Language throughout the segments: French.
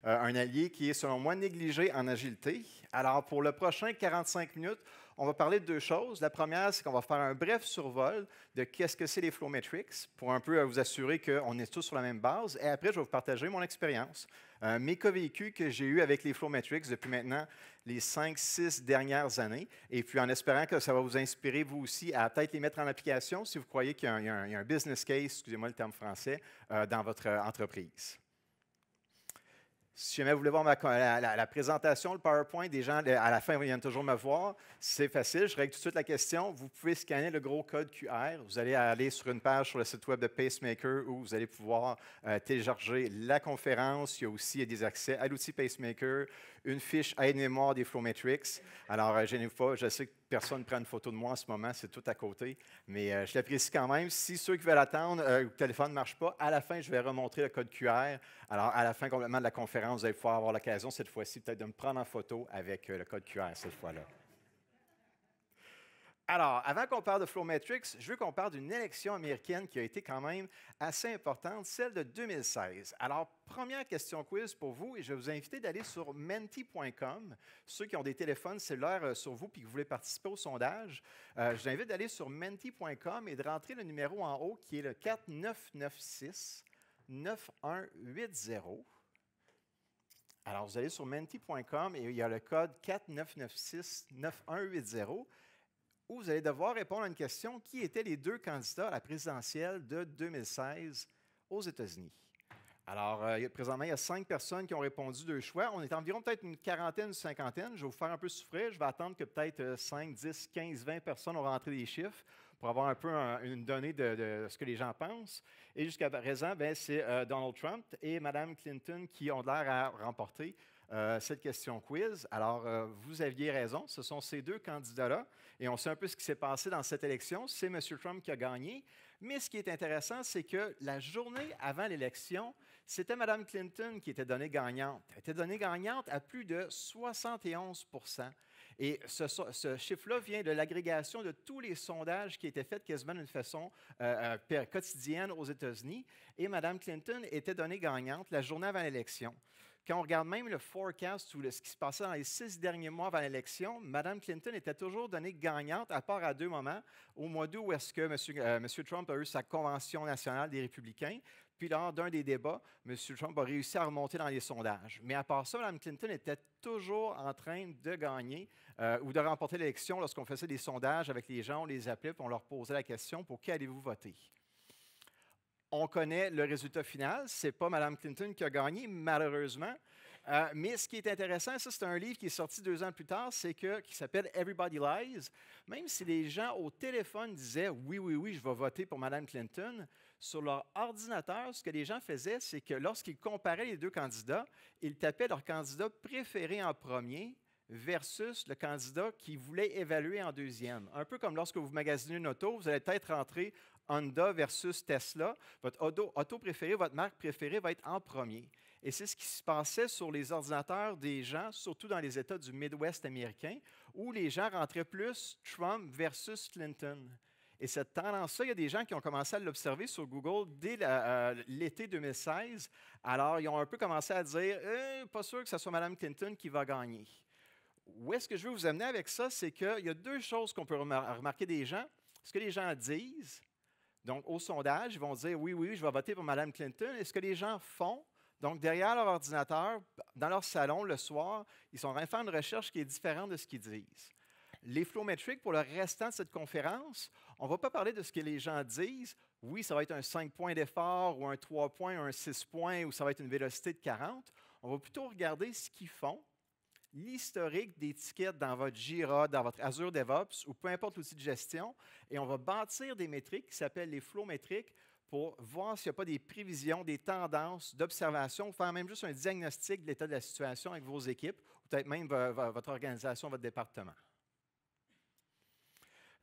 un allié qui est, selon moi, négligé en agilité. Alors, pour le prochain 45 minutes, on va parler de deux choses. La première, c'est qu'on va faire un bref survol de qu'est-ce que c'est les flow metrics pour un peu vous assurer qu'on est tous sur la même base. Et après, je vais vous partager mon expérience, mes cas vécus que j'ai eus avec les flow metrics depuis maintenant les 5-6 dernières années. Et puis, en espérant que ça va vous inspirer, vous aussi, à peut-être les mettre en application si vous croyez qu'il y a un business case, excusez-moi le terme français, dans votre entreprise. Si jamais vous voulez voir la présentation, le PowerPoint, des gens, à la fin, ils viennent toujours me voir. C'est facile, je règle tout de suite la question. Vous pouvez scanner le gros code QR. Vous allez aller sur une page sur le site web de Pacemaker où vous allez pouvoir télécharger la conférence. Il y a aussi des accès à l'outil Pacemaker, une fiche aide-mémoire des flow metrics. Alors, gênez-vous pas, je sais que personne ne prend une photo de moi en ce moment, c'est tout à côté, mais je l'apprécie quand même. Si ceux qui veulent attendre, le téléphone ne marche pas, à la fin, je vais remontrer le code QR. Alors, à la fin complètement de la conférence, vous allez pouvoir avoir l'occasion cette fois-ci peut-être de me prendre en photo avec le code QR cette fois-là. Alors, avant qu'on parle de Flow Metrics, je veux qu'on parle d'une élection américaine qui a été quand même assez importante, celle de 2016. Alors, première question quiz pour vous, et je vais vous inviter d'aller sur menti.com. Ceux qui ont des téléphones cellulaires sur vous et qui voulaient participer au sondage, je vous invite d'aller sur menti.com et de rentrer le numéro en haut qui est le 4996-9180. Alors, vous allez sur menti.com et il y a le code 4996-9180. Où vous allez devoir répondre à une question: qui étaient les deux candidats à la présidentielle de 2016 aux États-Unis? Alors, présentement, il y a 5 personnes qui ont répondu 2 choix. On est environ peut-être une quarantaine, une cinquantaine. Je vais vous faire un peu souffrir. Je vais attendre que peut-être 5, 10, 15, 20 personnes ont rentré des chiffres pour avoir un peu une donnée de ce que les gens pensent. Et jusqu'à présent, c'est Donald Trump et Mme Clinton qui ont l'air à remporter cette question quiz. Alors, vous aviez raison, ce sont ces deux candidats-là, et on sait un peu ce qui s'est passé dans cette élection. C'est M. Trump qui a gagné, mais ce qui est intéressant, c'est que la journée avant l'élection, c'était Mme Clinton qui était donnée gagnante. Elle était donnée gagnante à plus de 71 %. Et ce chiffre-là vient de l'agrégation de tous les sondages qui étaient faits quasiment d'une façon quotidienne aux États-Unis, et Mme Clinton était donnée gagnante la journée avant l'élection. Quand on regarde même le forecast ou ce qui se passait dans les 6 derniers mois avant l'élection, Mme Clinton était toujours donnée gagnante, à part à 2 moments. Au mois d'août, où est-ce que M. Trump a eu sa convention nationale des républicains, puis lors d'un des débats, M. Trump a réussi à remonter dans les sondages. Mais à part ça, Mme Clinton était toujours en train de gagner ou de remporter l'élection lorsqu'on faisait des sondages avec les gens, on les appelait, puis on leur posait la question: pour qui allez-vous voter? On connaît le résultat final. Ce n'est pas Mme Clinton qui a gagné, malheureusement. Mais ce qui est intéressant, ça, c'est un livre qui est sorti 2 ans plus tard, qui s'appelle Everybody Lies. Même si les gens au téléphone disaient: oui, oui, oui, je vais voter pour Mme Clinton, sur leur ordinateur, ce que les gens faisaient, c'est que lorsqu'ils comparaient les deux candidats, ils tapaient leur candidat préféré en premier versus le candidat qu'ils voulaient évaluer en deuxième. Un peu comme lorsque vous magasinez une auto, vous allez peut-être rentrer Honda versus Tesla. Votre auto préférée, votre marque préférée va être en premier. Et c'est ce qui se passait sur les ordinateurs des gens, surtout dans les États du Midwest américain, où les gens rentraient plus Trump versus Clinton. Et cette tendance-là, il y a des gens qui ont commencé à l'observer sur Google dès l'été 2016. Alors, ils ont un peu commencé à dire pas sûr que ce soit Mme Clinton qui va gagner. Où est-ce que je veux vous amener avec ça? C'est qu'il y a 2 choses qu'on peut remarquer des gens. Ce que les gens disent, donc au sondage, ils vont dire: oui, oui, je vais voter pour Mme Clinton. Et ce que les gens font, donc derrière leur ordinateur, dans leur salon le soir, ils sont en train de faire une recherche qui est différente de ce qu'ils disent. Les flow metrics, pour le restant de cette conférence, on ne va pas parler de ce que les gens disent. Oui, ça va être un 5 points d'effort ou un 3 points, un 6 points, ou ça va être une vélocité de 40. On va plutôt regarder ce qu'ils font, l'historique des tickets dans votre Jira, dans votre Azure DevOps ou peu importe l'outil de gestion, et on va bâtir des métriques qui s'appellent les flow métriques pour voir s'il n'y a pas des prévisions, des tendances d'observation, faire même juste un diagnostic de l'état de la situation avec vos équipes ou peut-être même votre organisation, votre département.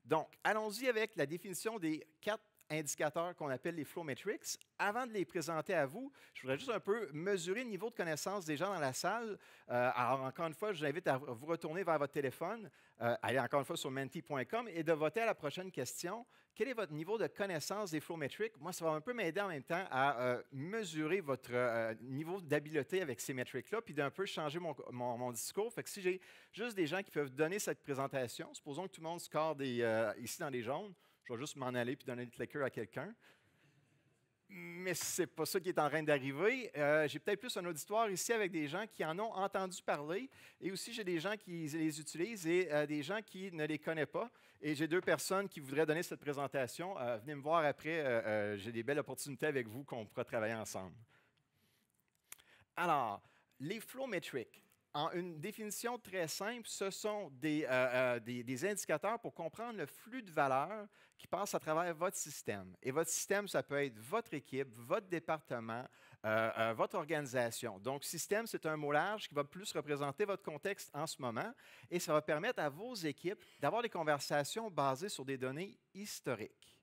Donc, allons-y avec la définition des 4 indicateurs qu'on appelle les Flow Metrics. Avant de les présenter à vous, je voudrais juste un peu mesurer le niveau de connaissance des gens dans la salle. Alors, encore une fois, je vous invite à vous retourner vers votre téléphone, aller encore une fois sur menti.com et de voter à la prochaine question. Quel est votre niveau de connaissance des Flow Metrics? Moi, ça va un peu m'aider en même temps à mesurer votre niveau d'habileté avec ces métriques-là, puis d'un peu changer mon discours. Fait que si j'ai juste des gens qui peuvent donner cette présentation, supposons que tout le monde score ici dans les jaunes, je vais juste m'en aller puis donner le clicker à quelqu'un. Mais ce n'est pas ça qui est en train d'arriver. J'ai peut-être plus un auditoire ici avec des gens qui en ont entendu parler et aussi j'ai des gens qui les utilisent et des gens qui ne les connaissent pas. Et j'ai deux personnes qui voudraient donner cette présentation. Venez me voir après. J'ai des belles opportunités avec vous qu'on pourra travailler ensemble. Alors, les flow metrics. En une définition très simple, ce sont des indicateurs pour comprendre le flux de valeur qui passe à travers votre système. Et votre système, ça peut être votre équipe, votre département, votre organisation. Donc, système, c'est un mot large qui va plus représenter votre contexte en ce moment et ça va permettre à vos équipes d'avoir des conversations basées sur des données historiques.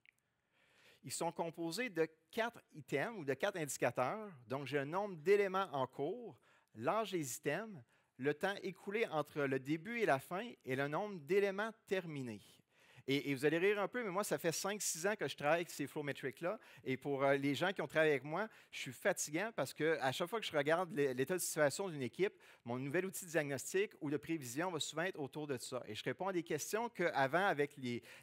Ils sont composés de 4 items ou de 4 indicateurs. Donc, j'ai un nombre d'éléments en cours, l'âge des items, le temps écoulé entre le début et la fin et le nombre d'éléments terminés. Et vous allez rire un peu, mais moi, ça fait 5-6 ans que je travaille avec ces flow metrics-là. Et pour les gens qui ont travaillé avec moi, je suis fatigant parce qu'à chaque fois que je regarde l'état de situation d'une équipe, mon nouvel outil de diagnostic ou de prévision va souvent être autour de ça. Et je réponds à des questions qu'avant, avec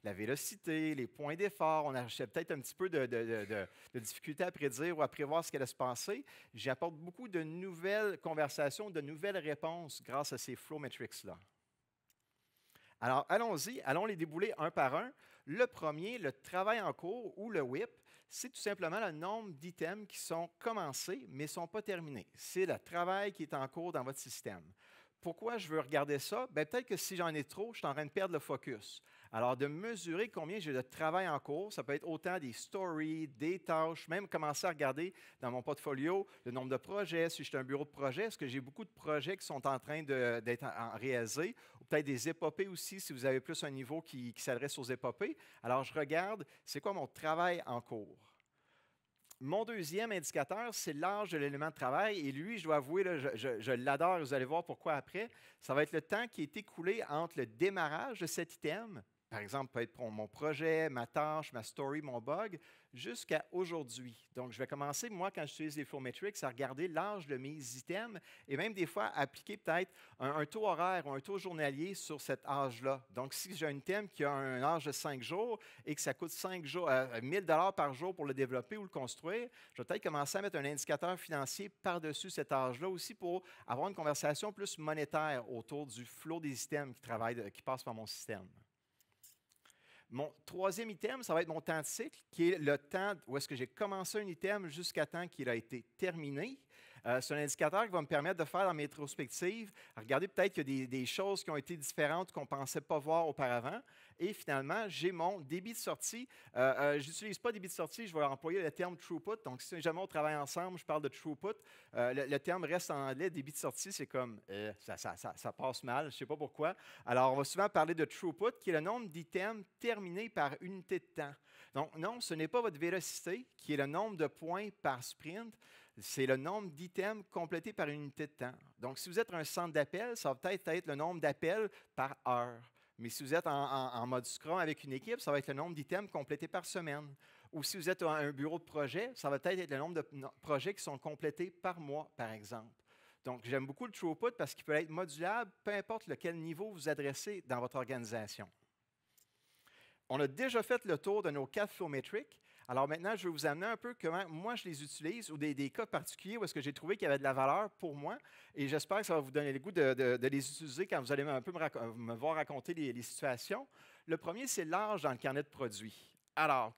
la vélocité, les points d'effort, on a peut-être un petit peu de difficulté à prédire ou à prévoir ce qui allait se passer. J'apporte beaucoup de nouvelles conversations, de nouvelles réponses grâce à ces flow metrics-là. Alors, allons-y, allons les débouler un par un. Le premier, le travail en cours ou le WIP, c'est tout simplement le nombre d'items qui sont commencés mais ne sont pas terminés. C'est le travail qui est en cours dans votre système. Pourquoi je veux regarder ça? Peut-être que si j'en ai trop, je suis en train de perdre le focus. Alors, de mesurer combien j'ai de travail en cours, ça peut être autant des stories, des tâches, même commencer à regarder dans mon portfolio le nombre de projets. Si je suis un bureau de projet, est-ce que j'ai beaucoup de projets qui sont en train d'être réalisés? Ou peut-être des épopées aussi, si vous avez plus un niveau qui s'adresse aux épopées. Alors, je regarde, c'est quoi mon travail en cours? Mon deuxième indicateur, c'est l'âge de l'élément de travail. Et lui, je dois avouer, là, je l'adore, vous allez voir pourquoi après. Ça va être le temps qui est écoulé entre le démarrage de cet item, par exemple, peut être pour mon projet, ma tâche, ma story, mon bug, jusqu'à aujourd'hui. Donc, je vais commencer, moi, quand j'utilise les flow metrics, à regarder l'âge de mes items et même des fois appliquer peut-être un taux horaire ou un taux journalier sur cet âge-là. Donc, si j'ai un item qui a un âge de 5 jours et que ça coûte 1 000 $ par jour pour le développer ou le construire, je vais peut-être commencer à mettre un indicateur financier par-dessus cet âge-là aussi pour avoir une conversation plus monétaire autour du flow des items qui passent par mon système. Mon troisième item, ça va être mon temps de cycle, qui est le temps où est-ce que j'ai commencé un item jusqu'à temps qu'il a été terminé. C'est un indicateur qui va me permettre de faire dans mes rétrospectives, regarder peut-être qu'il y a des choses qui ont été différentes qu'on ne pensait pas voir auparavant. Et finalement, j'ai mon débit de sortie. Je n'utilise pas débit de sortie, je vais employer le terme throughput. Donc, si jamais on travaille ensemble, je parle de throughput. Le terme reste en anglais. Débit de sortie, c'est comme ça passe mal, je ne sais pas pourquoi. Alors, on va souvent parler de throughput, qui est le nombre d'items terminés par unité de temps. Donc, non, ce n'est pas votre vélocité, qui est le nombre de points par sprint. C'est le nombre d'items complétés par une unité de temps. Donc, si vous êtes un centre d'appel, ça va peut-être être le nombre d'appels par heure. Mais si vous êtes en mode Scrum avec une équipe, ça va être le nombre d'items complétés par semaine. Ou si vous êtes un bureau de projet, ça va peut-être être le nombre de projets qui sont complétés par mois, par exemple. Donc, j'aime beaucoup le throughput parce qu'il peut être modulable, peu importe lequel niveau vous adressez dans votre organisation. On a déjà fait le tour de nos 4 flow metrics. Alors maintenant, je vais vous amener un peu comment moi je les utilise ou des cas particuliers où est-ce que j'ai trouvé qu'il y avait de la valeur pour moi. Et j'espère que ça va vous donner le goût de les utiliser quand vous allez un peu me voir raconter les situations. Le premier, c'est l'âge dans le carnet de produits. Alors,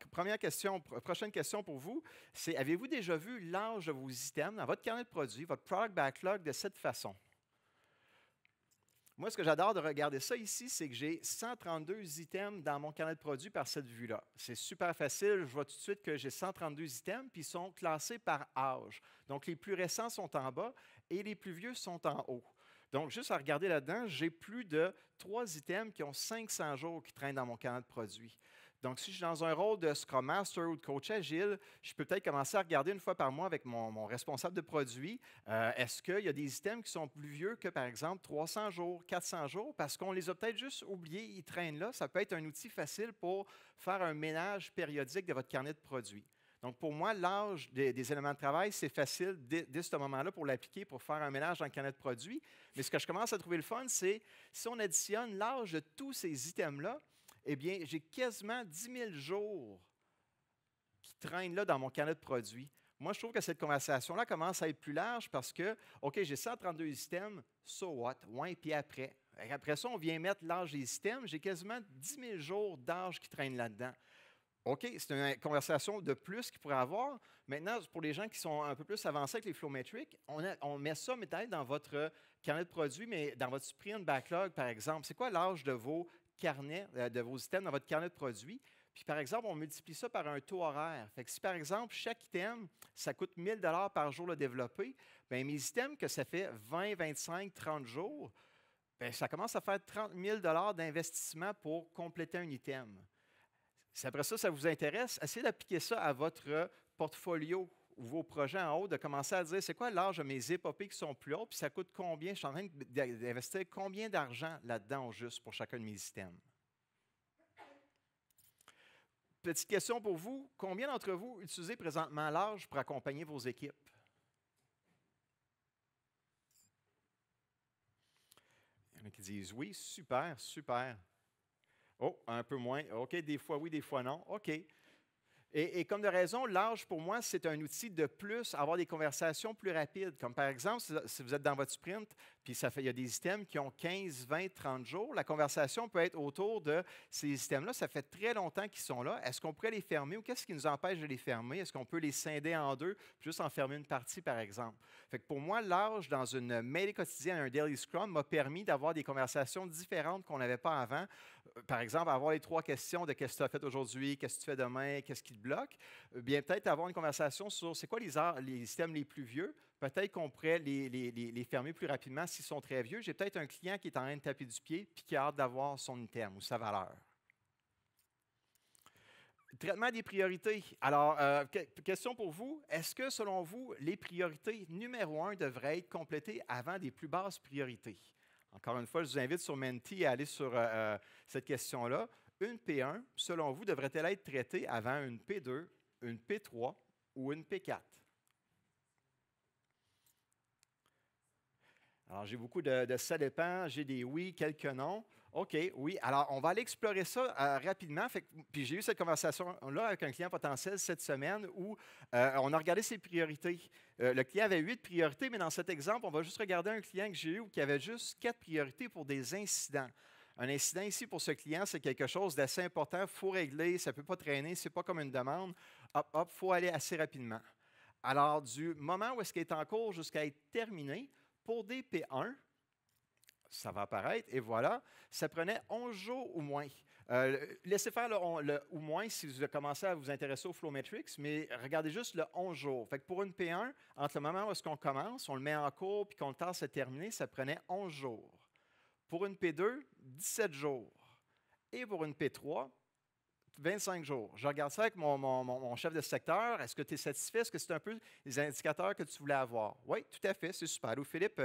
prochaine question pour vous, c'est avez-vous déjà vu l'âge de vos items dans votre carnet de produits, votre product backlog de cette façon? Moi, ce que j'adore de regarder ça ici, c'est que j'ai 132 items dans mon carnet de produits par cette vue-là. C'est super facile. Je vois tout de suite que j'ai 132 items, puis ils sont classés par âge. Donc, les plus récents sont en bas et les plus vieux sont en haut. Donc, juste à regarder là-dedans, j'ai plus de 3 items qui ont 500 jours qui traînent dans mon carnet de produits. Donc, si je suis dans un rôle de Scrum Master ou de coach agile, je peux peut-être commencer à regarder une fois par mois avec mon responsable de produit, est-ce qu'il y a des items qui sont plus vieux que, par exemple, 300 jours, 400 jours, parce qu'on les a peut-être juste oubliés, ils traînent là. Ça peut être un outil facile pour faire un ménage périodique de votre carnet de produits. Donc, pour moi, l'âge des éléments de travail, c'est facile dès ce moment-là pour l'appliquer, pour faire un ménage dans le carnet de produits. Mais ce que je commence à trouver le fun, c'est si on additionne l'âge de tous ces items-là, eh bien, j'ai quasiment 10 000 jours qui traînent là dans mon carnet de produits. Moi, je trouve que cette conversation-là commence à être plus large parce que, OK, j'ai 132 items, so what? Ouais, puis après. Après ça, on vient mettre l'âge des items. J'ai quasiment 10 000 jours d'âge qui traînent là-dedans. OK, c'est une conversation de plus qu'il pourrait avoir. Maintenant, pour les gens qui sont un peu plus avancés avec les flow metrics, on met ça peut-être dans votre carnet de produits, mais dans votre sprint backlog, par exemple. C'est quoi l'âge de vos carnets, de vos items dans votre carnet de produits? Puis, par exemple, on multiplie ça par un taux horaire. Fait que si, par exemple, chaque item, ça coûte 1 000 par jour le développer, bien, mes items, que ça fait 20, 25, 30 jours, bien, ça commence à faire 30 000 d'investissement pour compléter un item. Si après ça, ça vous intéresse, essayez d'appliquer ça à votre portfolio ou vos projets en haut, de commencer à dire c'est quoi l'âge de mes épopées qui sont plus hautes, puis ça coûte combien, je suis en train d'investir combien d'argent là-dedans juste pour chacun de mes items. Petite question pour vous, combien d'entre vous utilisez présentement l'âge pour accompagner vos équipes? Il y en a qui disent oui, super, super. Oh, un peu moins. OK, des fois oui, des fois non. OK. Et comme de raison, l'âge, pour moi, c'est un outil de plus à avoir des conversations plus rapides. Comme par exemple, si vous êtes dans votre sprint, puis il y a des items qui ont 15, 20, 30 jours, la conversation peut être autour de ces items-là. Ça fait très longtemps qu'ils sont là. Est-ce qu'on pourrait les fermer ou qu'est-ce qui nous empêche de les fermer? Est-ce qu'on peut les scinder en deux, puis juste en fermer une partie, par exemple? Fait que pour moi, l'âge dans une mêlée quotidienne, un daily scrum, m'a permis d'avoir des conversations différentes qu'on n'avait pas avant. Par exemple, avoir les 3 questions de qu'est-ce que tu as fait aujourd'hui, qu'est-ce que tu fais demain, qu'est-ce qui te bloque. Bien, peut-être avoir une conversation sur c'est quoi les systèmes les plus vieux. Peut-être qu'on pourrait les fermer plus rapidement s'ils sont très vieux. J'ai peut-être un client qui est en train de taper du pied puis qui a hâte d'avoir son item ou sa valeur. Traitement des priorités. Alors, question pour vous. Est-ce que, selon vous, les priorités numéro 1 devraient être complétées avant des plus basses priorités? Encore une fois, je vous invite sur Menti à aller sur cette question-là. Une P1, selon vous, devrait-elle être traitée avant une P2, une P3 ou une P4? Alors, j'ai beaucoup de ça dépend, j'ai des oui, quelques non. OK, oui. Alors, on va aller explorer ça rapidement. Puis j'ai eu cette conversation-là avec un client potentiel cette semaine où on a regardé ses priorités. Le client avait 8 priorités, mais dans cet exemple, on va juste regarder un client que j'ai eu qui avait juste 4 priorités pour des incidents. Un incident ici pour ce client, c'est quelque chose d'assez important. Il faut régler, ça ne peut pas traîner, ce n'est pas comme une demande. Hop, hop, il faut aller assez rapidement. Alors, du moment où est-ce qu'il est en cours jusqu'à être terminé, pour des P1, ça va apparaître, et voilà, ça prenait 11 jours ou moins. Laissez faire le ou moins si vous commencez à vous intéresser au flow metrics, mais regardez juste le 11 jours. Fait que pour une P1, entre le moment où est-ce qu'on commence, on le met en cours, puis qu'on le tasse à terminer, ça prenait 11 jours. Pour une P2, 17 jours. Et pour une P3, 25 jours. Je regarde ça avec mon chef de secteur. Est-ce que tu es satisfait? Est-ce que c'est un peu les indicateurs que tu voulais avoir? Oui, tout à fait, c'est super. Ou Philippe,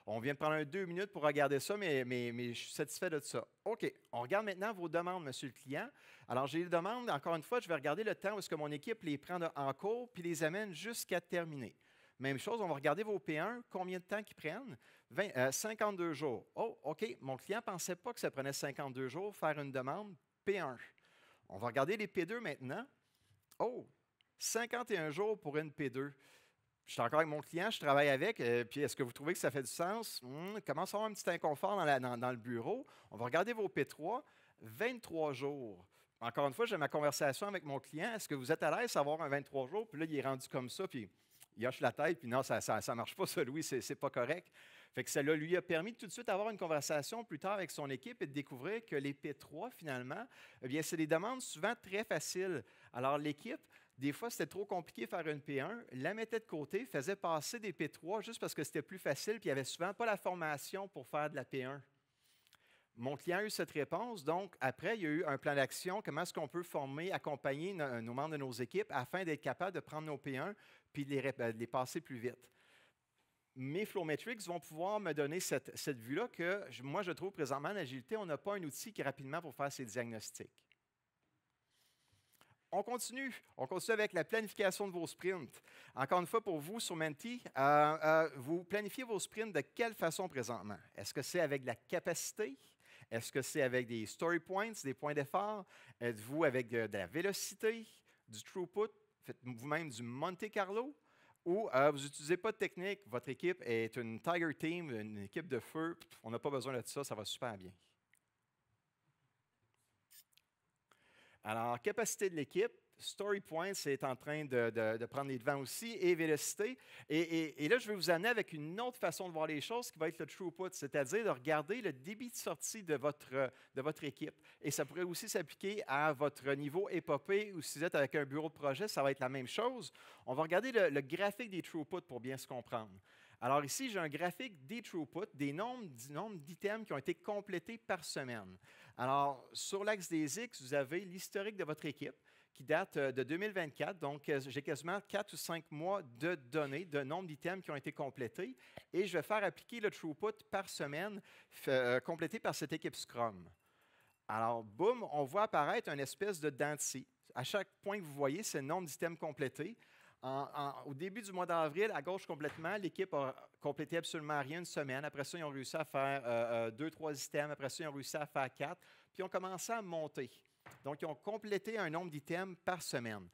on vient de prendre 2 minutes pour regarder ça, mais je suis satisfait de ça. OK, on regarde maintenant vos demandes, monsieur le client. Alors, j'ai les demandes, encore une fois, je vais regarder le temps où est-ce que mon équipe les prend en cours puis les amène jusqu'à terminer. Même chose, on va regarder vos P1, combien de temps ils prennent? 52 jours. Oh, OK, mon client ne pensait pas que ça prenait 52 jours faire une demande P1. On va regarder les P2 maintenant. Oh, 51 jours pour une P2. Je suis encore avec mon client, je travaille avec, puis est-ce que vous trouvez que ça fait du sens? Commence à avoir un petit inconfort dans le bureau. On va regarder vos P3, 23 jours. Encore une fois, j'ai ma conversation avec mon client. Est-ce que vous êtes à l'aise d'avoir un 23 jours? Puis là, il est rendu comme ça, puis il hoche la tête, puis non, ça ne marche pas, ça, Louis, c'est pas correct. Fait que ça lui a permis de tout de suite avoir une conversation plus tard avec son équipe et de découvrir que les P3, finalement, eh bien, c'est des demandes souvent très faciles. Alors, l'équipe, des fois, c'était trop compliqué de faire une P1, la mettait de côté, faisait passer des P3 juste parce que c'était plus facile, puis il n'y avait souvent pas la formation pour faire de la P1. Mon client a eu cette réponse, donc après, il y a eu un plan d'action, comment est-ce qu'on peut former, accompagner nos membres de nos équipes afin d'être capable de prendre nos P1 puis de les passer plus vite. Mes Flowmetrics vont pouvoir me donner cette vue-là que moi, je trouve présentement en agilité, on n'a pas un outil qui est rapidement pour faire ces diagnostics. On continue avec la planification de vos sprints. Encore une fois, pour vous, sur Menti, vous planifiez vos sprints de quelle façon présentement? Est-ce que c'est avec de la capacité? Est-ce que c'est avec des story points, des points d'effort? Êtes-vous avec de la vélocité, du throughput? Faites vous-même du Monte Carlo? Ou vous n'utilisez pas de technique, votre équipe est une Tiger Team, une équipe de feu, on n'a pas besoin de ça, ça va super bien. Alors, capacité de l'équipe, Story Points est en train de prendre les devants aussi, et vélocité. Et là, je vais vous amener avec une autre façon de voir les choses qui va être le throughput, c'est-à-dire de regarder le débit de sortie de votre équipe. Et ça pourrait aussi s'appliquer à votre niveau épopée ou si vous êtes avec un bureau de projet, ça va être la même chose. On va regarder le graphique des throughputs pour bien se comprendre. Alors ici, j'ai un graphique des throughputs, des nombres d'items qui ont été complétés par semaine. Alors, sur l'axe des X, vous avez l'historique de votre équipe qui date de 2024. Donc, j'ai quasiment 4 ou 5 mois de données, de nombre d'items qui ont été complétés. Et je vais faire appliquer le throughput par semaine complété par cette équipe Scrum. Alors, boum, on voit apparaître une espèce de dent de scie. À chaque point que vous voyez, c'est le nombre d'items complétés. Au début du mois d'avril, à gauche complètement, l'équipe a complété absolument rien une semaine. Après ça, ils ont réussi à faire 2-3 items. Après ça, ils ont réussi à faire 4. Puis, ils ont commencé à monter. Donc, ils ont complété un nombre d'items par semaine.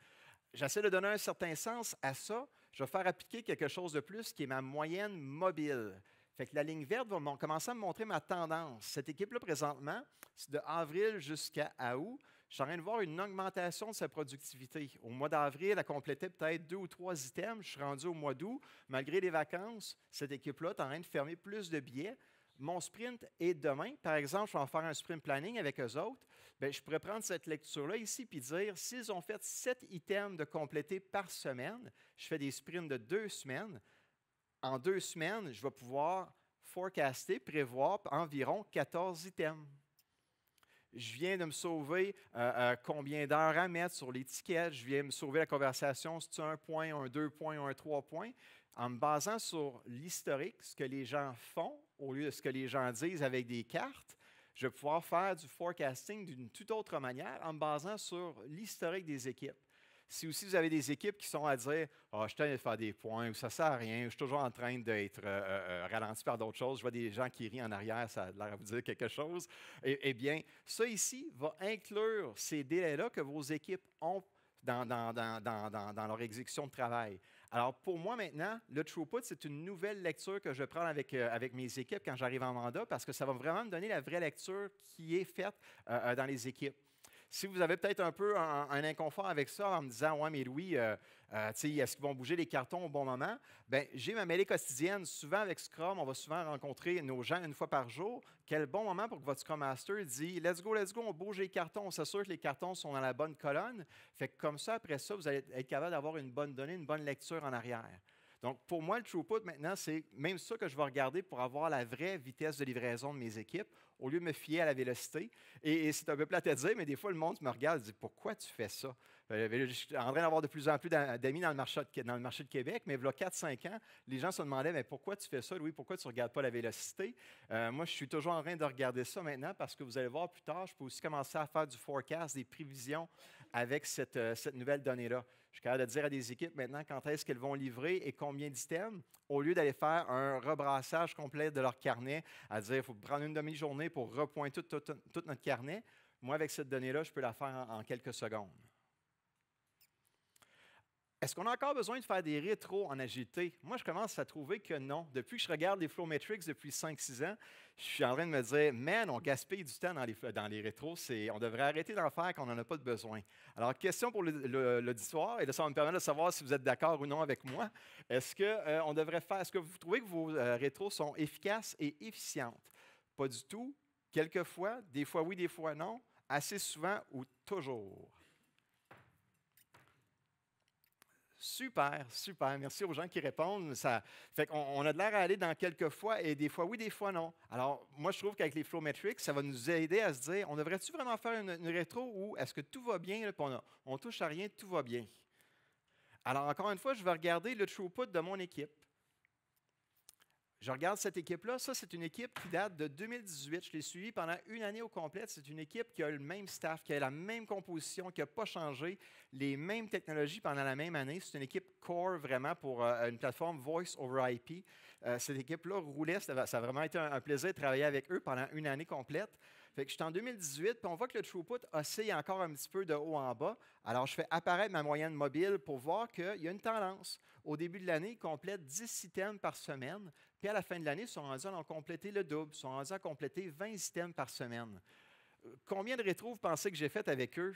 J'essaie de donner un certain sens à ça. Je vais faire appliquer quelque chose de plus qui est ma moyenne mobile. Fait que la ligne verte va commencer à me montrer ma tendance. Cette équipe-là, présentement, c'est de avril jusqu'à août. Je suis en train de voir une augmentation de sa productivité. Au mois d'avril, elle a complété peut-être 2 ou 3 items. Je suis rendu au mois d'août. Malgré les vacances, cette équipe-là est en train de fermer plus de billets. Mon sprint est demain. Par exemple, je vais en faire un sprint planning avec eux autres. Bien, je pourrais prendre cette lecture-là ici et dire, s'ils ont fait 7 items de compléter par semaine, je fais des sprints de 2 semaines. En 2 semaines, je vais pouvoir forecaster, prévoir environ 14 items. Je viens de me sauver combien d'heures à mettre sur l'étiquette. Je viens de me sauver la conversation, si tu as un point, un 2 points, un 3 points. En me basant sur l'historique, ce que les gens font, au lieu de ce que les gens disent avec des cartes, je vais pouvoir faire du forecasting d'une toute autre manière en me basant sur l'historique des équipes. Si aussi vous avez des équipes qui sont à dire « je suis en train de faire des points » ou « ça ne sert à rien » ou « je suis toujours en train d'être ralenti par d'autres choses », je vois des gens qui rient en arrière, ça a l'air à vous dire quelque chose. Eh bien, ça ici va inclure ces délais-là que vos équipes ont dans leur exécution de travail. Alors, pour moi, maintenant, le throughput, c'est une nouvelle lecture que je vais prendre avec mes équipes quand j'arrive en mandat parce que ça va vraiment me donner la vraie lecture qui est faite dans les équipes. Si vous avez peut-être un peu un inconfort avec ça en me disant « Ouais, mais Louis, est-ce qu'ils vont bouger les cartons au bon moment? » Bien, j'ai ma mêlée quotidienne. Souvent, avec Scrum, on va souvent rencontrer nos gens une fois par jour. Quel bon moment pour que votre Scrum Master dise let's go, on bouge les cartons, on s'assure que les cartons sont dans la bonne colonne. » Fait que comme ça, après ça, vous allez être capable d'avoir une bonne donnée, une bonne lecture en arrière. Donc, pour moi, le throughput, maintenant, c'est même ça que je vais regarder pour avoir la vraie vitesse de livraison de mes équipes, au lieu de me fier à la vélocité. Et c'est un peu plate à dire, mais des fois, le monde me regarde et dit « Pourquoi tu fais ça? » Je suis en train d'avoir de plus en plus d'amis dans le marché de Québec, mais il y a 4-5 ans, les gens se demandaient « Mais pourquoi tu fais ça, Louis? Pourquoi tu ne regardes pas la vélocité? » Moi, je suis toujours en train de regarder ça maintenant parce que vous allez voir plus tard, je peux aussi commencer à faire du forecast, des prévisions avec cette nouvelle donnée-là. Je suis capable de dire à des équipes maintenant quand est-ce qu'elles vont livrer et combien d'items, au lieu d'aller faire un rebrassage complet de leur carnet, à dire il faut prendre une demi-journée pour repointer tout notre carnet. Moi, avec cette donnée-là, je peux la faire en quelques secondes. Est-ce qu'on a encore besoin de faire des rétros en agilité? Moi, je commence à trouver que non. Depuis que je regarde les Flowmetrics depuis 5-6 ans, je suis en train de me dire, man, on gaspille du temps dans les rétros. On devrait arrêter d'en faire quand on n'en a pas de besoin. Alors, question pour l'auditoire, et là, ça va me permettre de savoir si vous êtes d'accord ou non avec moi. Est-ce que vous trouvez que vos rétros sont efficaces et efficientes? Pas du tout. Quelquefois, des fois oui, des fois non. Assez souvent ou toujours? Super, super. Merci aux gens qui répondent. Ça fait qu'on a de l'air à aller dans quelques fois et des fois oui, des fois non. Alors, moi, je trouve qu'avec les Flowmetrics, ça va nous aider à se dire, on devrait-tu vraiment faire une rétro ou est-ce que tout va bien, là, puis on touche à rien, tout va bien? Alors, encore une fois, je vais regarder le throughput de mon équipe. Je regarde cette équipe-là. Ça, c'est une équipe qui date de 2018. Je l'ai suivie pendant une année au complet. C'est une équipe qui a le même staff, qui a la même composition, qui n'a pas changé, les mêmes technologies pendant la même année. C'est une équipe core vraiment pour une plateforme Voice over IP. Cette équipe-là roulait. Ça a vraiment été un plaisir de travailler avec eux pendant une année complète. Fait que je suis en 2018, puis on voit que le throughput oscille encore un petit peu de haut en bas. Alors, je fais apparaître ma moyenne mobile pour voir qu'il y a une tendance. Au début de l'année, ils complètent 10 items par semaine. Puis à la fin de l'année, ils sont rendus à en compléter le double. Ils sont rendus à compléter 20 items par semaine. Combien de rétros vous pensez que j'ai fait avec eux?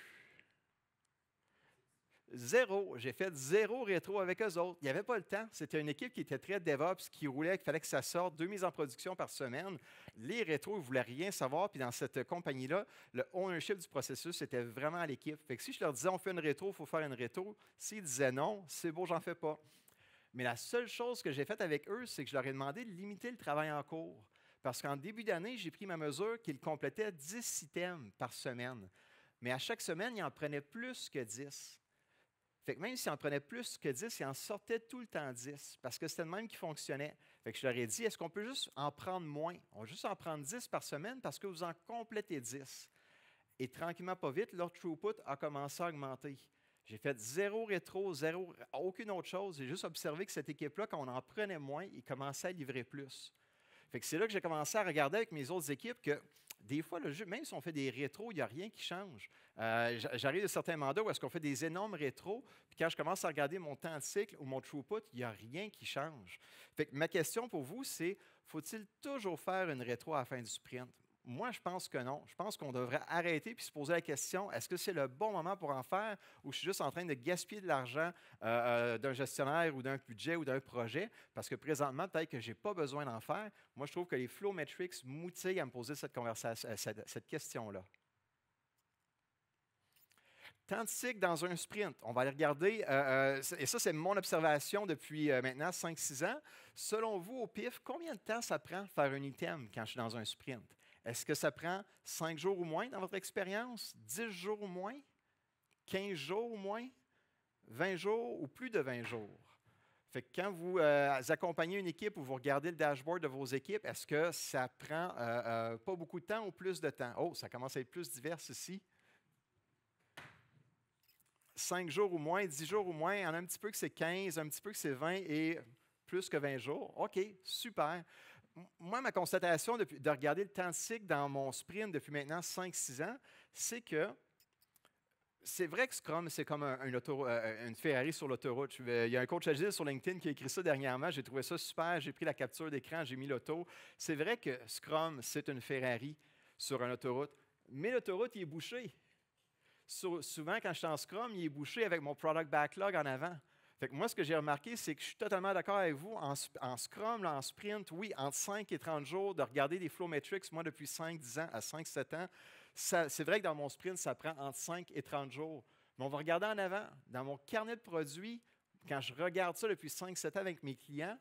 Zéro. J'ai fait zéro rétro avec eux autres. Il n'y avait pas le temps. C'était une équipe qui était très DevOps, qui roulait, qu'il fallait que ça sorte, 2 mises en production par semaine. Les rétros, ils ne voulaient rien savoir. Puis dans cette compagnie-là, le ownership du processus, c'était vraiment à l'équipe. Fait que si je leur disais, on fait une rétro, il faut faire une rétro, s'ils disaient non, c'est beau, j'en fais pas. Mais la seule chose que j'ai faite avec eux, c'est que je leur ai demandé de limiter le travail en cours. Parce qu'en début d'année, j'ai pris ma mesure qu'ils complétaient 10 items par semaine. Mais à chaque semaine, ils en prenaient plus que 10. Fait que même s'ils en prenaient plus que 10, ils en sortaient tout le temps 10, parce que c'était le même qui fonctionnait. Fait que je leur ai dit, est-ce qu'on peut juste en prendre moins? On va juste en prendre 10 par semaine parce que vous en complétez 10. Et tranquillement, pas vite, leur throughput a commencé à augmenter. J'ai fait zéro rétro, zéro, aucune autre chose. J'ai juste observé que cette équipe-là, quand on en prenait moins, ils commençaient à livrer plus. Fait que c'est là que j'ai commencé à regarder avec mes autres équipes que des fois, le jeu, même si on fait des rétros, il n'y a rien qui change. J'arrive de certains mandats où est-ce qu'on fait des énormes rétros, puis quand je commence à regarder mon temps de cycle ou mon throughput, il n'y a rien qui change. Fait que ma question pour vous, c'est, faut-il toujours faire une rétro à la fin du sprint? Moi, je pense que non. Je pense qu'on devrait arrêter puis se poser la question, est-ce que c'est le bon moment pour en faire ou je suis juste en train de gaspiller de l'argent d'un gestionnaire ou d'un budget ou d'un projet parce que présentement, peut-être que je n'ai pas besoin d'en faire. Moi, je trouve que les Flowmetrics m'outillent à me poser cette question-là. Temps de cycle dans un sprint. On va aller regarder, et ça, c'est mon observation depuis maintenant 5-6 ans. Selon vous, au PIF, combien de temps ça prend faire un item quand je suis dans un sprint? Est-ce que ça prend 5 jours ou moins dans votre expérience? 10 jours ou moins? 15 jours ou moins? 20 jours ou plus de 20 jours? Fait que quand vous accompagnez une équipe ou vous regardez le dashboard de vos équipes, est-ce que ça prend pas beaucoup de temps ou plus de temps? Oh, ça commence à être plus divers ici. 5 jours ou moins, 10 jours ou moins, il y en a un petit peu que c'est 15, un petit peu que c'est 20 et plus que 20 jours. OK, super. Moi, ma constatation de regarder le temps de cycle dans mon sprint depuis maintenant 5-6 ans, c'est que c'est vrai que Scrum, c'est comme une Ferrari sur l'autoroute. Il y a un coach agile sur LinkedIn qui a écrit ça dernièrement. J'ai trouvé ça super. J'ai pris la capture d'écran, j'ai mis l'auto. C'est vrai que Scrum, c'est une Ferrari sur une autoroute. Mais l'autoroute, il est bouché. Souvent, quand je suis en Scrum, il est bouché avec mon product backlog en avant. Fait que moi, ce que j'ai remarqué, c'est que je suis totalement d'accord avec vous. En Scrum, là, en sprint, oui, entre 5 et 30 jours, de regarder des Flowmetrics, moi, depuis 5-10 ans à 5-7 ans, c'est vrai que dans mon sprint, ça prend entre 5 et 30 jours. Mais on va regarder en avant. Dans mon carnet de produits, quand je regarde ça depuis 5-7 ans avec mes clients,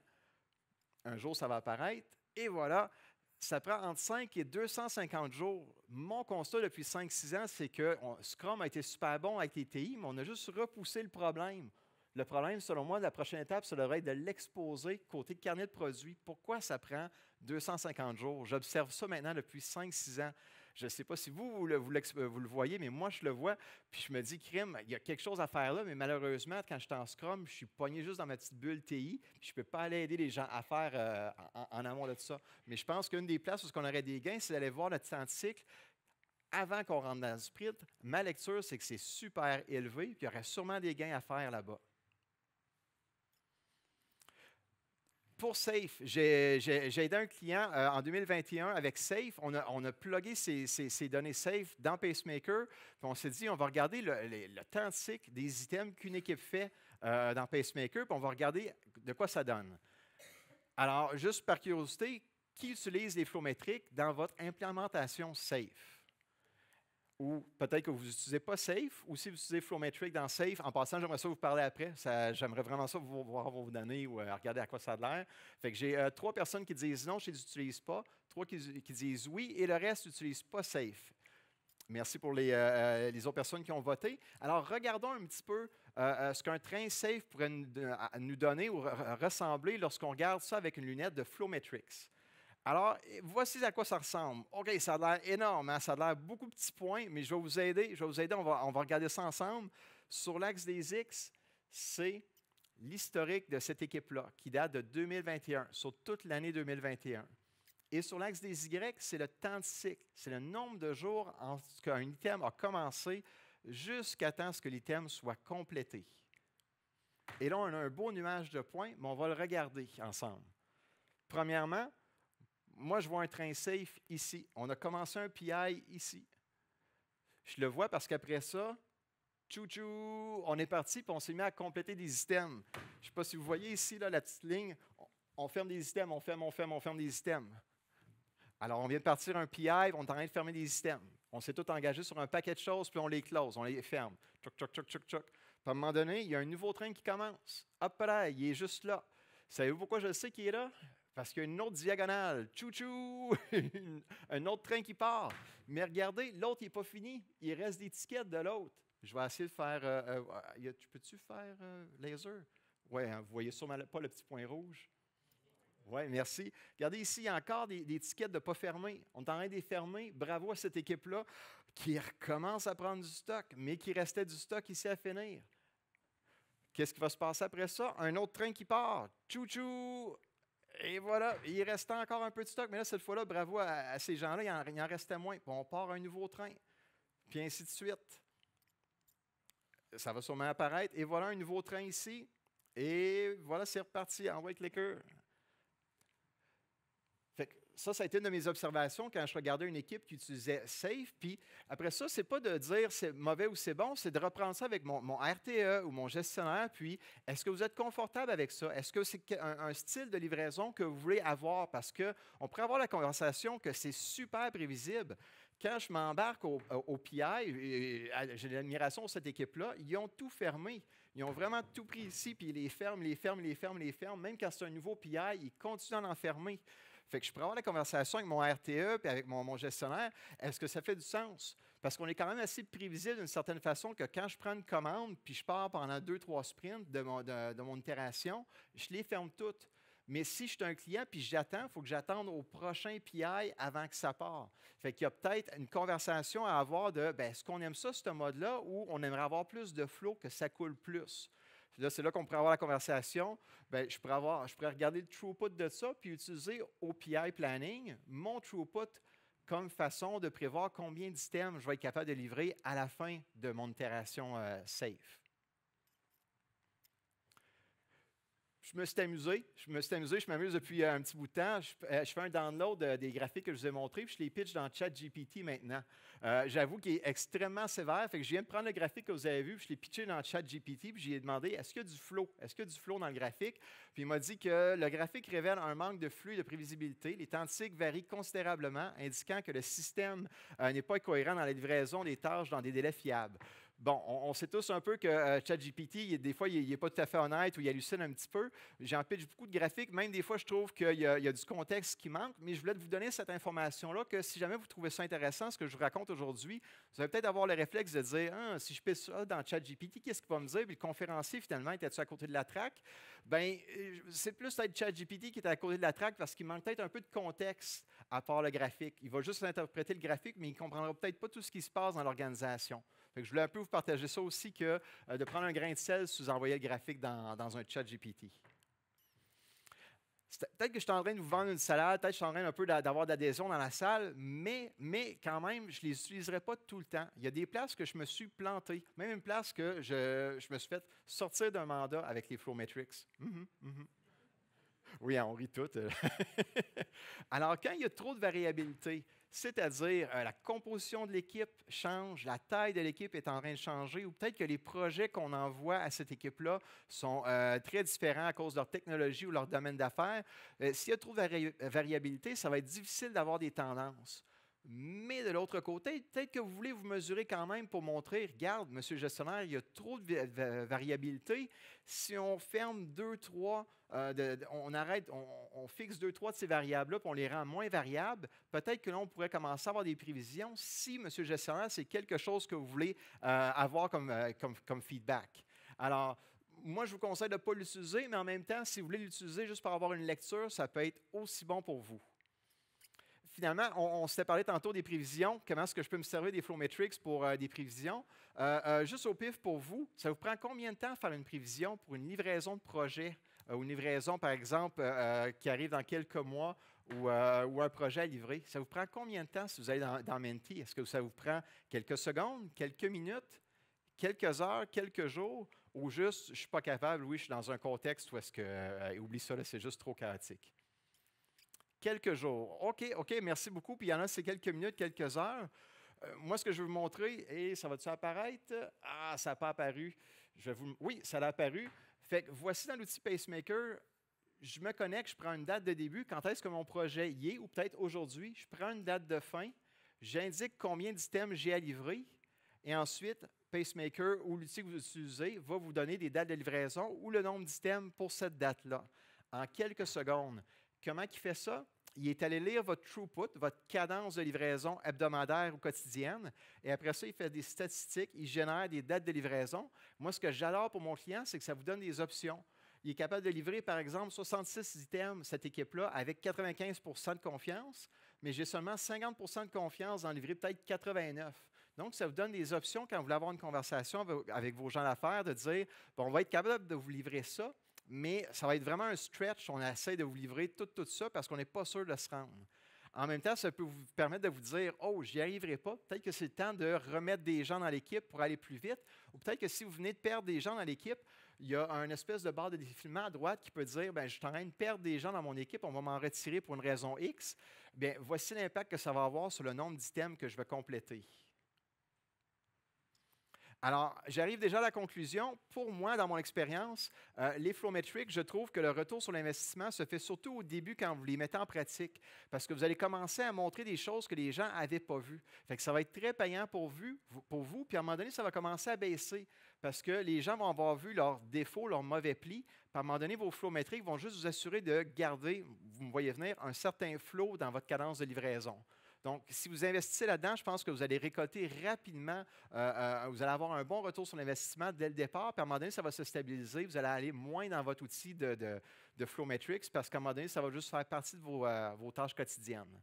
un jour, ça va apparaître. Et voilà, ça prend entre 5 et 250 jours. Mon constat depuis 5-6 ans, c'est que Scrum a été super bon avec les TI, mais on a juste repoussé le problème. Le problème, selon moi, la prochaine étape, ça devrait être de l'exposer côté carnet de produits. Pourquoi ça prend 250 jours? J'observe ça maintenant depuis 5-6 ans. Je ne sais pas si vous le voyez, mais moi, je le vois. Puis je me dis, crime, il y a quelque chose à faire là, mais malheureusement, quand je suis en Scrum, je suis pogné juste dans ma petite bulle TI, puis je ne peux pas aller aider les gens à faire en amont de tout ça. Mais je pense qu'une des places où on aurait des gains, c'est d'aller voir notre temps de cycle avant qu'on rentre dans le sprint. Ma lecture, c'est que c'est super élevé, puis il y aurait sûrement des gains à faire là-bas. Pour Safe, j'ai aidé un client en 2021 avec Safe. On a plugué ces données Safe dans Pacemaker. Puis on s'est dit, on va regarder le temps de cycle des items qu'une équipe fait dans Pacemaker, puis on va regarder de quoi ça donne. Alors, juste par curiosité, qui utilise les Flowmetrics dans votre implémentation Safe? ou peut-être que vous n'utilisez pas Safe, ou si vous utilisez Flowmetric dans Safe. En passant, j'aimerais ça vous parler après. J'aimerais vraiment ça vous voir vos données ou regarder à quoi ça a l'air. Fait que j'ai 3 personnes qui disent non, je ne les utilise pas, 3 qui disent oui, et le reste n'utilise pas Safe. Merci pour les autres personnes qui ont voté. Alors, regardons un petit peu ce qu'un train Safe pourrait nous donner ou ressembler lorsqu'on regarde ça avec une lunette de Flowmetrics. Alors, voici à quoi ça ressemble. OK, ça a l'air énorme, hein? Ça a l'air beaucoup de petits points, mais je vais vous aider. On va regarder ça ensemble. Sur l'axe des X, c'est l'historique de cette équipe-là, qui date de 2021, sur toute l'année 2021. Et sur l'axe des Y, c'est le temps de cycle. C'est le nombre de jours en qu'un item a commencé jusqu'à temps que l'item soit complété. Et là, on a un beau nuage de points, mais on va le regarder ensemble. Premièrement, moi, je vois un train safe ici. On a commencé un PI ici. Je le vois parce qu'après ça, tchou-tchou, on est parti et on s'est mis à compléter des items. Je ne sais pas si vous voyez ici là, la petite ligne. On ferme des items, on ferme des items. Alors, on vient de partir un PI, on est en train de fermer des items. On s'est tous engagés sur un paquet de choses, puis on les close, on les ferme. Tchouk, tchouk, tchouk, tchouk, tchouk. Puis à un moment donné, il y a un nouveau train qui commence. Hop là, il est juste là. Savez-vous pourquoi je sais qu'il est là? Parce qu'il y a une autre diagonale. Tchou-tchou! Un autre train qui part. Mais regardez, l'autre, il n'est pas fini. Il reste des tickets de l'autre. Je vais essayer de faire... peux-tu faire laser? Oui, hein, vous voyez sûrement pas le petit point rouge. Oui, merci. Regardez ici, il y a encore des tickets de ne pas fermer. On est en train de les fermer. Bravo à cette équipe-là qui recommence à prendre du stock, mais qui restait du stock ici à finir. Qu'est-ce qui va se passer après ça? Un autre train qui part. Tchou-tchou! Et voilà, il restait encore un peu de stock, mais là, cette fois-là, bravo à ces gens-là, il en restait moins. Puis on part un nouveau train, puis ainsi de suite. Ça va sûrement apparaître. Et voilà un nouveau train ici. Et voilà, c'est reparti. Envoie clicker. Fait que ça a été une de mes observations quand je regardais une équipe qui utilisait Safe. Puis après ça, ce n'est pas de dire c'est mauvais ou c'est bon, c'est de reprendre ça avec mon RTE ou mon gestionnaire. Puis, est-ce que vous êtes confortable avec ça? Est-ce que c'est un style de livraison que vous voulez avoir? Parce qu'on pourrait avoir la conversation que c'est super prévisible. Quand je m'embarque au PI, j'ai l'admiration de cette équipe-là, ils ont tout fermé. Ils ont vraiment tout pris ici, puis ils les ferment. Même quand c'est un nouveau PI, ils continuent d'en fermer. Fait que je pourrais avoir la conversation avec mon RTE et avec mon gestionnaire. Est-ce que ça fait du sens? Parce qu'on est quand même assez prévisible d'une certaine façon que quand je prends une commande puis je pars pendant 2-3 sprints de mon itération, je les ferme toutes. Mais si je suis un client puis j'attends, il faut que j'attende au prochain PI avant que ça parte. Fait qu'il y a peut-être une conversation à avoir de est-ce qu'on aime ça, ce mode-là, ou on aimerait avoir plus de flow, que ça coule plus? Là, c'est là qu'on pourrait avoir la conversation. Je pourrais regarder le throughput de ça puis utiliser OPI Planning, mon throughput, comme façon de prévoir combien d'items je vais être capable de livrer à la fin de mon itération safe. Je m'amuse depuis un petit bout de temps. Je fais un download des graphiques que je vous ai montrés, puis je les pitch dans ChatGPT maintenant. J'avoue qu'il est extrêmement sévère, fait que je viens de prendre le graphique que vous avez vu, puis je l'ai pitché dans ChatGPT, puis j'ai demandé est-ce qu'il y a du flow? Est-ce qu'il y a du flow dans le graphique? Puis il m'a dit que le graphique révèle un manque de flux et de prévisibilité. Les temps de cycle varient considérablement, indiquant que le système n'est pas cohérent dans la livraison des tâches dans des délais fiables. Bon, on sait tous un peu que ChatGPT, des fois, il n'est pas tout à fait honnête ou il hallucine un petit peu. J'en pitch beaucoup de graphiques. Même des fois, je trouve qu'il y a du contexte qui manque. Mais je voulais vous donner cette information-là que si jamais vous trouvez ça intéressant, ce que je vous raconte aujourd'hui, vous allez peut-être avoir le réflexe de dire si je pitch ça dans ChatGPT, qu'est-ce qu'il va me dire? Puis le conférencier, finalement, était-tu à côté de la traque? Bien, c'est plus peut-être ChatGPT qui est à côté de la traque parce qu'il manque peut-être un peu de contexte à part le graphique. Il va juste interpréter le graphique, mais il ne comprendra peut-être pas tout ce qui se passe dans l'organisation. Fait que je voulais un peu vous partager ça aussi que de prendre un grain de sel si vous envoyez le graphique dans un chat GPT. Peut-être que je suis en train de vous vendre une salade, peut-être que je suis en train un peu d'avoir d'adhésion dans la salle, mais quand même, je ne les utiliserai pas tout le temps. Il y a des places que je me suis planté, même une place que je me suis fait sortir d'un mandat avec les Flowmetrics. Oui, on rit tout. Alors, quand il y a trop de variabilité, c'est-à-dire la composition de l'équipe change, la taille de l'équipe est en train de changer, ou peut-être que les projets qu'on envoie à cette équipe-là sont très différents à cause de leur technologie ou leur domaine d'affaires. S'il y a trop de variabilité, ça va être difficile d'avoir des tendances. Mais de l'autre côté, peut-être que vous voulez vous mesurer quand même pour montrer, regarde, monsieur le gestionnaire, il y a trop de variabilité. Si on ferme deux, trois, on arrête, on fixe deux, trois de ces variables-là, puis on les rend moins variables, peut-être que là, on pourrait commencer à avoir des prévisions si, monsieur le gestionnaire, c'est quelque chose que vous voulez avoir comme feedback. Alors, moi, je vous conseille de ne pas l'utiliser, mais en même temps, si vous voulez l'utiliser juste pour avoir une lecture, ça peut être aussi bon pour vous. Finalement, on s'était parlé tantôt des prévisions. Comment est-ce que je peux me servir des Flowmetrics pour des prévisions? Juste au pif pour vous, ça vous prend combien de temps de faire une prévision pour une livraison de projet ou une livraison, par exemple, qui arrive dans quelques mois ou un projet à livrer? Ça vous prend combien de temps si vous allez dans Menti? Est-ce que ça vous prend quelques secondes, quelques minutes, quelques heures, quelques jours ou juste, je ne suis pas capable, oui, je suis dans un contexte où est-ce que, oublie ça, c'est juste trop chaotique? Quelques jours. OK, merci beaucoup. Puis il y en a, c'est quelques minutes, quelques heures. Moi, ce que je veux vous montrer, et ça va-tu apparaître? Ah, ça n'a pas apparu. Oui, ça a apparu. Fait que voici dans l'outil Pacemaker, je me connecte, je prends une date de début, quand est-ce que mon projet y est, ou peut-être aujourd'hui, je prends une date de fin, j'indique combien d'items j'ai à livrer, et ensuite, Pacemaker ou l'outil que vous utilisez va vous donner des dates de livraison ou le nombre d'items pour cette date-là, en quelques secondes. Comment il fait ça? Il est allé lire votre throughput, votre cadence de livraison hebdomadaire ou quotidienne, et après ça, il fait des statistiques, il génère des dates de livraison. Moi, ce que j'adore pour mon client, c'est que ça vous donne des options. Il est capable de livrer, par exemple, 66 items, cette équipe-là, avec 95 de confiance, mais j'ai seulement 50 de confiance d'en livrer peut-être 89. Donc, ça vous donne des options quand vous voulez avoir une conversation avec vos gens d'affaires, de dire, bon, on va être capable de vous livrer ça, mais ça va être vraiment un stretch. On essaie de vous livrer tout ça parce qu'on n'est pas sûr de se rendre. En même temps, ça peut vous permettre de vous dire, oh, j'y arriverai pas. Peut-être que c'est le temps de remettre des gens dans l'équipe pour aller plus vite. Ou peut-être que si vous venez de perdre des gens dans l'équipe, il y a une espèce de barre de défilement à droite qui peut dire, bien, je suis en train de perdre des gens dans mon équipe, on va m'en retirer pour une raison X. Bien, voici l'impact que ça va avoir sur le nombre d'items que je vais compléter. Alors, j'arrive déjà à la conclusion. Pour moi, dans mon expérience, les Flowmetrics, je trouve que le retour sur l'investissement se fait surtout au début quand vous les mettez en pratique, parce que vous allez commencer à montrer des choses que les gens n'avaient pas vues. Fait que ça va être très payant pour vous, puis à un moment donné, ça va commencer à baisser, parce que les gens vont avoir vu leurs défauts, leurs mauvais plis, puis à un moment donné, vos Flowmetrics vont juste vous assurer de garder, vous me voyez venir, un certain flow dans votre cadence de livraison. Donc, si vous investissez là-dedans, je pense que vous allez récolter rapidement, vous allez avoir un bon retour sur l'investissement dès le départ, puis à un moment donné, ça va se stabiliser, vous allez aller moins dans votre outil de Flowmetrics, parce qu'à un moment donné, ça va juste faire partie de vos tâches quotidiennes.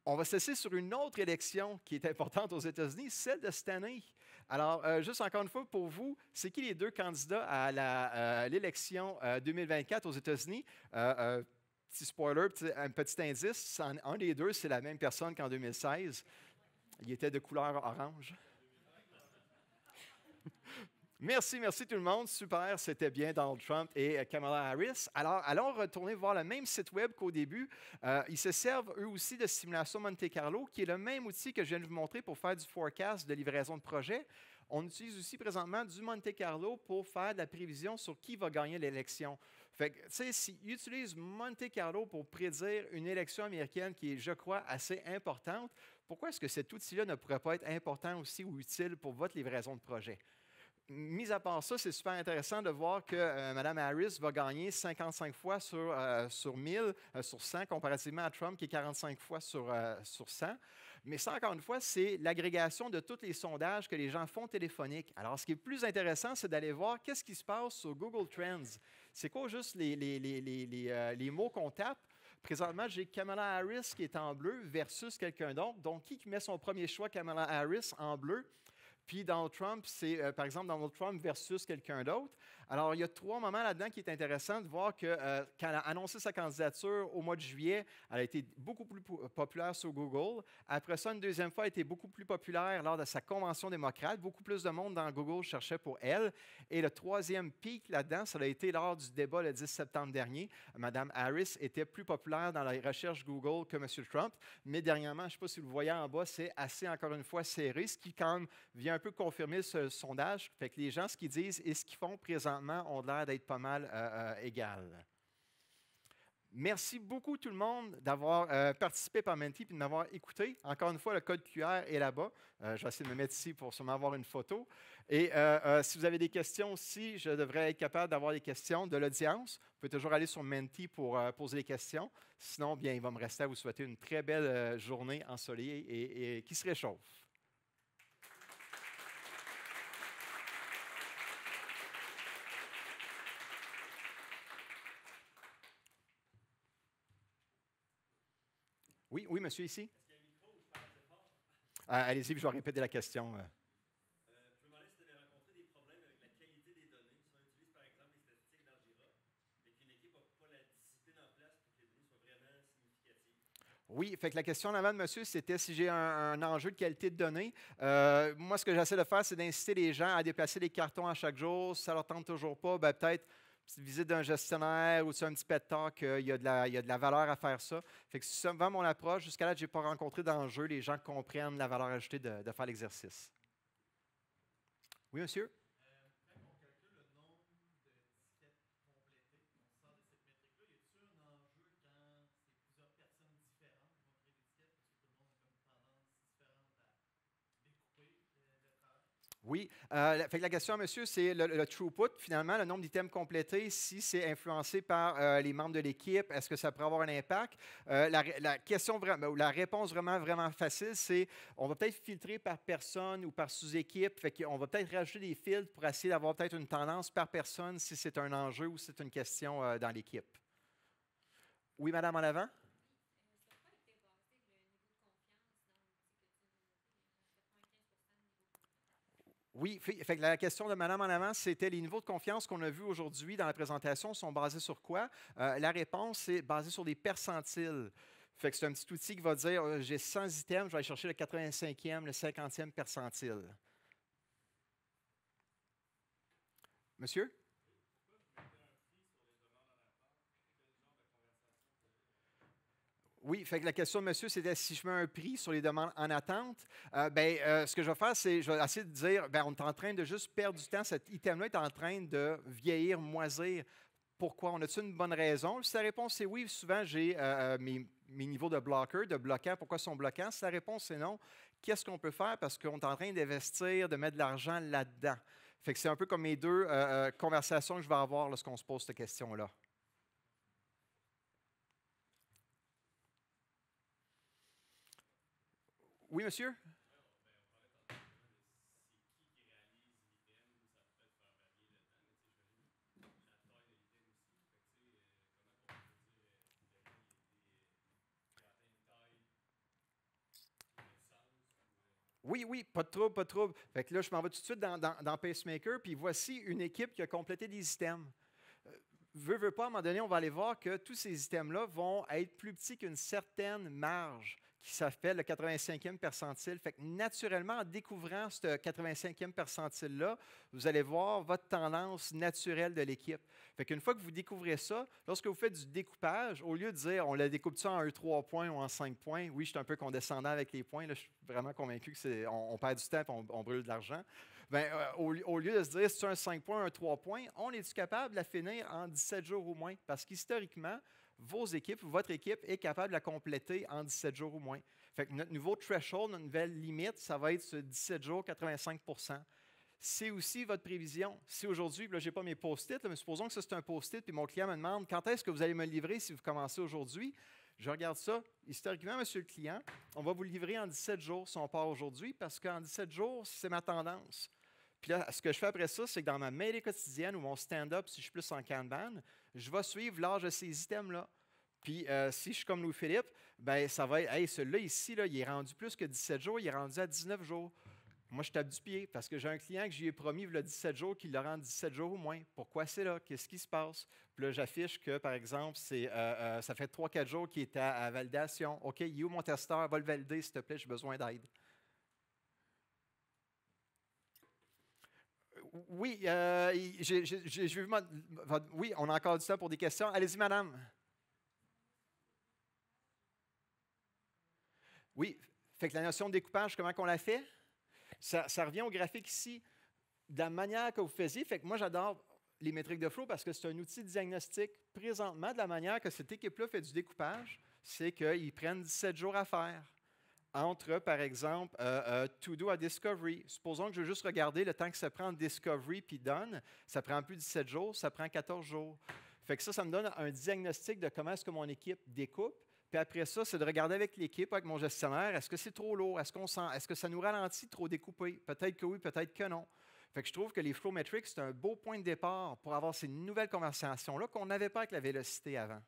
On va se laisser sur une autre élection qui est importante aux États-Unis, celle de cette année. Alors, juste encore une fois, pour vous, c'est qui les deux candidats à l'élection 2024 aux États-Unis? Petit spoiler, un petit indice, un des deux, c'est la même personne qu'en 2016. Il était de couleur orange. Merci tout le monde. Super, c'était bien Donald Trump et Kamala Harris. Alors, allons retourner voir le même site web qu'au début. Ils se servent eux aussi de simulation Monte Carlo, qui est le même outil que je viens de vous montrer pour faire du forecast de livraison de projet. On utilise aussi présentement du Monte Carlo pour faire de la prévision sur qui va gagner l'élection. Fait que, tu sais, s'ils utilisent Monte Carlo pour prédire une élection américaine qui est, je crois, assez importante, pourquoi est-ce que cet outil-là ne pourrait pas être important aussi ou utile pour votre livraison de projet? Mis à part ça, c'est super intéressant de voir que Mme Harris va gagner 55 fois sur 1000, sur 100, comparativement à Trump qui est 45 fois sur 100. Mais ça, encore une fois, c'est l'agrégation de tous les sondages que les gens font téléphoniques. Alors, ce qui est plus intéressant, c'est d'aller voir qu'est-ce qui se passe sur Google Trends. C'est quoi juste les mots qu'on tape? Présentement, j'ai Kamala Harris qui est en bleu versus quelqu'un d'autre. Donc, qui met son premier choix, Kamala Harris, en bleu? Puis Donald Trump, c'est par exemple Donald Trump versus quelqu'un d'autre. Alors, il y a 3 moments là-dedans qui est intéressant de voir que quand elle a annoncé sa candidature au mois de juillet, elle a été beaucoup plus populaire sur Google. Après ça, une deuxième fois, elle a été beaucoup plus populaire lors de sa convention démocrate. Beaucoup plus de monde dans Google cherchait pour elle. Et le troisième pic là-dedans, ça a été lors du débat le 10 septembre dernier. Mme Harris était plus populaire dans la recherche Google que M. Trump. Mais dernièrement, je ne sais pas si vous le voyez en bas, c'est assez, encore une fois, serré, ce qui quand même vient un peu confirmer ce sondage. Fait que les gens, ce qu'ils disent et ce qu'ils font présentement ont l'air d'être pas mal égal. Merci beaucoup tout le monde d'avoir participé par Menti et de m'avoir écouté. Encore une fois, le code QR est là-bas. Je vais essayer de me mettre ici pour sûrement avoir une photo. Et si vous avez des questions aussi, je devrais être capable d'avoir des questions de l'audience. Vous pouvez toujours aller sur Menti pour poser des questions. Sinon, bien, il va me rester à vous souhaiter une très belle journée ensoleillée et qui se réchauffe. Oui, oui, monsieur, ici. Allez-y, puis je vais répéter la question. Je me demandais si tu avais rencontré des problèmes avec la qualité des données. Si on utilise par exemple les statistiques d'Algira et qu'une équipe n'a pas la discipline en place pour que les données soient vraiment significatives. Oui, fait que la question en avant de monsieur, c'était si j'ai un enjeu de qualité de données. Moi, ce que j'essaie de faire, c'est d'inciter les gens à déplacer les cartons à chaque jour. Si ça ne leur tente toujours pas, ben, peut-être une petite visite d'un gestionnaire ou sur un petit pet talk, il y a de la valeur à faire ça. Fait que c'est souvent mon approche. Jusqu'à là, je n'ai pas rencontré d'enjeu. Les gens comprennent la valeur ajoutée de faire l'exercice. Oui, monsieur? Quand on calcule le nombre de disquettes complétées, on sort de cette métrique-là, y a-t-il un enjeu quand c'est plusieurs personnes différentes qui vont créer des disquettes parce que tout le monde a comme une tendance différente à découper le travail? Oui. Fait que la question à monsieur, c'est le throughput, finalement, le nombre d'items complétés, si c'est influencé par les membres de l'équipe, est-ce que ça pourrait avoir un impact? La réponse vraiment, vraiment facile, c'est on va peut-être filtrer par personne ou par sous-équipe. Fait qu'on va peut-être rajouter des filtres pour essayer d'avoir peut-être une tendance par personne si c'est un enjeu ou si c'est une question dans l'équipe. Oui, madame, en avant? Oui, fait que la question de madame en avant, c'était les niveaux de confiance qu'on a vus aujourd'hui dans la présentation sont basés sur quoi? La réponse, c'est basé sur des percentiles. Fait que c'est un petit outil qui va dire j'ai 100 items, je vais aller chercher le 85e, le 50e percentile. Monsieur? Oui, fait que la question de monsieur, c'était si je mets un prix sur les demandes en attente. Ce que je vais faire, c'est je vais essayer de dire on est en train de juste perdre du temps. Cet item-là est en train de vieillir, moisir. Pourquoi? On a-t-il une bonne raison? Si la réponse est oui, souvent j'ai mes niveaux de bloqueurs, de bloquants. Pourquoi ils sont bloquants? Si la réponse est non, qu'est-ce qu'on peut faire? Parce qu'on est en train d'investir, de mettre de l'argent là-dedans. Fait que c'est un peu comme mes deux conversations que je vais avoir lorsqu'on se pose cette question-là. Oui, monsieur? Oui, oui, pas de trouble, pas de trouble. Fait que là, je m'en vais tout de suite dans Pacemaker, puis voici une équipe qui a complété des items. Veux pas, à un moment donné, on va aller voir que tous ces items-là vont être plus petits qu'une certaine marge qui s'appelle le 85e percentile. Fait que naturellement, en découvrant ce 85e percentile-là, vous allez voir votre tendance naturelle de l'équipe. Fait qu'une fois que vous découvrez ça, lorsque vous faites du découpage, au lieu de dire on la découpe ça en 3 points ou en 5 points, oui, je suis un peu condescendant avec les points, là, je suis vraiment convaincu qu'on perd du temps et on brûle de l'argent. Au lieu de se dire si c'est un 5 points, un 3 points, on est-tu capable de la finir en 17 jours ou moins? Parce qu'historiquement, vos équipes ou votre équipe est capable de la compléter en 17 jours ou moins. Fait que notre nouveau threshold, notre nouvelle limite, ça va être ce 17 jours, 85 %. C'est aussi votre prévision. Si aujourd'hui, là, je n'ai pas mes post-it, mais supposons que ça c'est un post-it, puis mon client me demande quand est-ce que vous allez me le livrer si vous commencez aujourd'hui. Je regarde ça. Historiquement, monsieur le client, on va vous le livrer en 17 jours si on part aujourd'hui, parce qu'en 17 jours, c'est ma tendance. Puis là, ce que je fais après ça, c'est que dans ma mêlée quotidienne ou mon stand-up, si je suis plus en Kanban, je vais suivre l'âge de ces items-là. Puis si je suis comme Louis-Philippe, ben ça va être, hey, celui-là ici, là, il est rendu plus que 17 jours, il est rendu à 19 jours. Moi, je tape du pied parce que j'ai un client que j'y ai promis il y a 17 jours qu'il le rend 17 jours ou moins. Pourquoi c'est là? Qu'est-ce qui se passe? Puis là, j'affiche que, par exemple, ça fait 3-4 jours qu'il est à validation. OK, il est où mon testeur? Va le valider, s'il te plaît, j'ai besoin d'aide. Oui, j'ai vu oui, on a encore du temps pour des questions. Allez-y, madame. Oui, fait que la notion de découpage, comment on la fait? Ça revient au graphique ici. De la manière que vous faisiez, fait que moi, j'adore les métriques de flow parce que c'est un outil de diagnostic présentement de la manière que cette équipe-là fait du découpage, c'est qu'ils prennent 17 jours à faire. Entre, par exemple, to-do à discovery. Supposons que je veux juste regarder le temps que ça prend discovery puis done, ça prend plus de 17 jours, ça prend 14 jours. Fait que ça me donne un diagnostic de comment est-ce que mon équipe découpe. Puis après ça, c'est de regarder avec l'équipe, avec mon gestionnaire, est-ce que c'est trop lourd? Est-ce que ça nous ralentit de trop découper? Peut-être que oui, peut-être que non. Fait que je trouve que les flow metrics, c'est un beau point de départ pour avoir ces nouvelles conversations-là qu'on n'avait pas avec la vélocité avant.